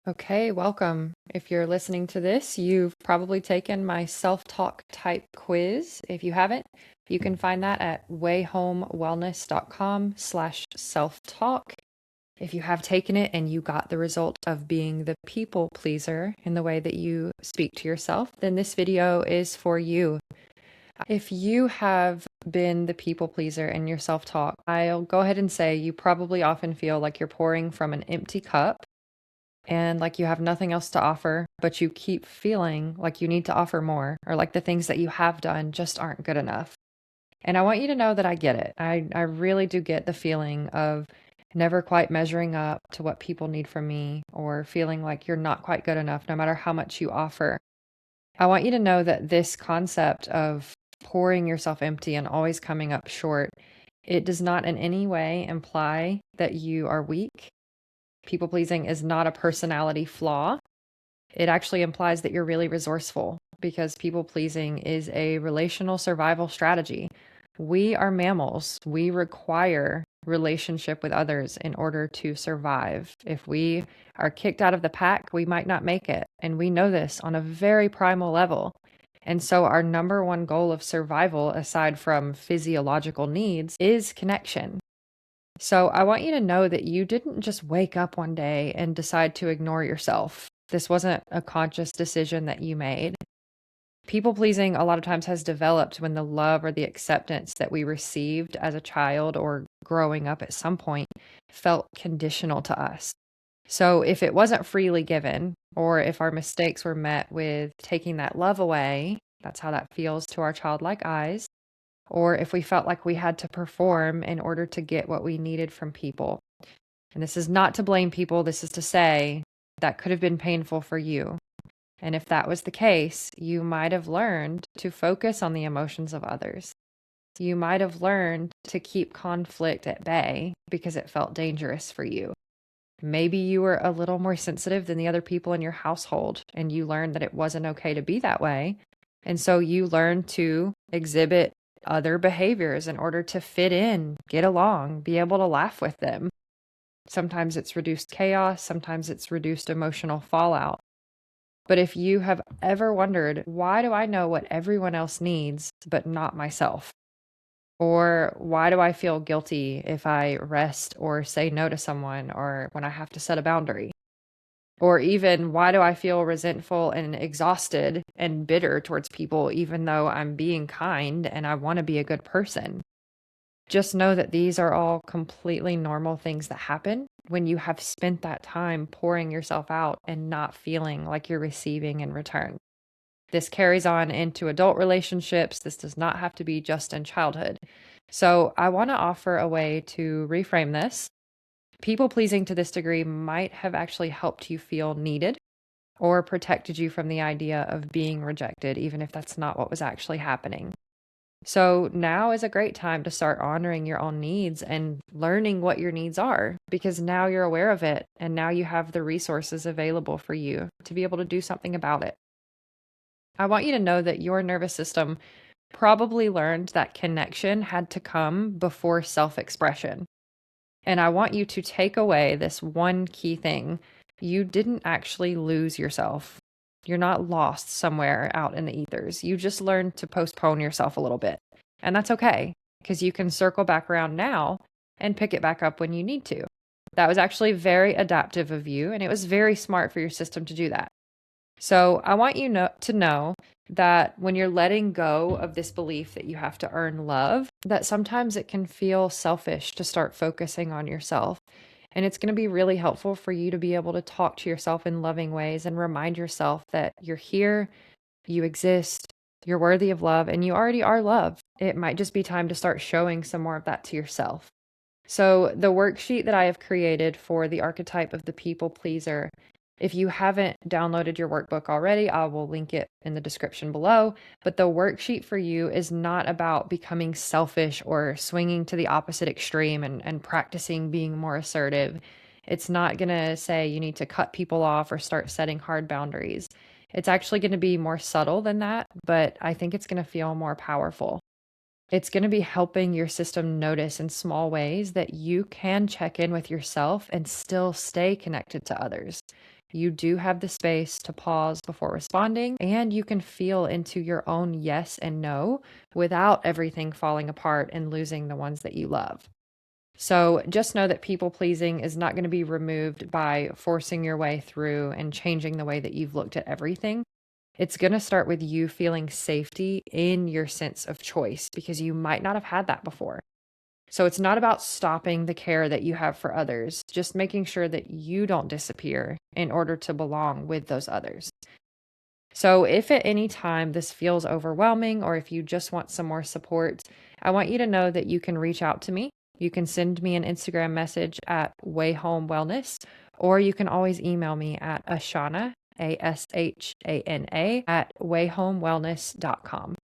Okay, welcome. If you're listening to this, you've probably taken my self-talk type quiz. If you haven't, you can find that at wayhomewellness.com/self-talk. If you have taken it and you got the result of being the people pleaser in the way that you speak to yourself, then this video is for you. If you have been the people pleaser in your self-talk, I'll go ahead and say you probably often feel like you're pouring from an empty cup and like you have nothing else to offer, but you keep feeling like you need to offer more, or like the things that you have done just aren't good enough. And I want you to know that I get it. I really do get the feeling of never quite measuring up to what people need from me, or feeling like you're not quite good enough no matter how much you offer. I want you to know that this concept of pouring yourself empty and always coming up short, it does not in any way imply that you are weak. People pleasing is not a personality flaw. It actually implies that you're really resourceful, because people pleasing is a relational survival strategy. We are mammals. We require relationship with others in order to survive. If we are kicked out of the pack, we might not make it. And we know this on a very primal level. And so, our number one goal of survival, aside from physiological needs, is connection. So I want you to know that you didn't just wake up one day and decide to ignore yourself. This wasn't a conscious decision that you made. People pleasing a lot of times has developed when the love or the acceptance that we received as a child or growing up at some point felt conditional to us. So if it wasn't freely given, or if our mistakes were met with taking that love away, that's how that feels to our childlike eyes, or if we felt like we had to perform in order to get what we needed from people. And this is not to blame people, this is to say that could have been painful for you. And if that was the case, you might have learned to focus on the emotions of others. You might have learned to keep conflict at bay because it felt dangerous for you. Maybe you were a little more sensitive than the other people in your household, and you learned that it wasn't okay to be that way. And so you learned to exhibit other behaviors in order to fit in, get along, be able to laugh with them. Sometimes it's reduced chaos, sometimes it's reduced emotional fallout. But if you have ever wondered, why do I know what everyone else needs, but not myself? Or why do I feel guilty if I rest or say no to someone, or when I have to set a boundary? Or even, why do I feel resentful and exhausted and bitter towards people, even though I'm being kind and I want to be a good person? Just know that these are all completely normal things that happen when you have spent that time pouring yourself out and not feeling like you're receiving in return. This carries on into adult relationships. This does not have to be just in childhood. So, I want to offer a way to reframe this. People pleasing to this degree might have actually helped you feel needed or protected you from the idea of being rejected, even if that's not what was actually happening. So now is a great time to start honoring your own needs and learning what your needs are, because now you're aware of it and now you have the resources available for you to be able to do something about it. I want you to know that your nervous system probably learned that connection had to come before self expression. And I want you to take away this one key thing. You didn't actually lose yourself. You're not lost somewhere out in the ethers. You just learned to postpone yourself a little bit. And that's okay, because you can circle back around now and pick it back up when you need to. That was actually very adaptive of you, and it was very smart for your system to do that. So I want to know that when you're letting go of this belief that you have to earn love, that sometimes it can feel selfish to start focusing on yourself. And it's going to be really helpful for you to be able to talk to yourself in loving ways and remind yourself that you're here, you exist, you're worthy of love, and you already are loved. It might just be time to start showing some more of that to yourself. So, the worksheet that I have created for the archetype of the people pleaser, if you haven't downloaded your workbook already, I will link it in the description below. But the worksheet for you is not about becoming selfish or swinging to the opposite extreme and practicing being more assertive. It's not going to say you need to cut people off or start setting hard boundaries. It's actually going to be more subtle than that, but I think it's going to feel more powerful. It's going to be helping your system notice in small ways that you can check in with yourself and still stay connected to others. You do have the space to pause before responding, and you can feel into your own yes and no without everything falling apart and losing the ones that you love. So just know that people pleasing is not going to be removed by forcing your way through and changing the way that you've looked at everything. It's going to start with you feeling safety in your sense of choice because you might not have had that before. So it's not about stopping the care that you have for others, just making sure that you don't disappear in order to belong with those others. So if at any time this feels overwhelming or if you just want some more support, I want you to know that you can reach out to me. You can send me an Instagram message at Way Home Wellness, or you can always email me at Ashana, Ashana, at wayhomewellness.com.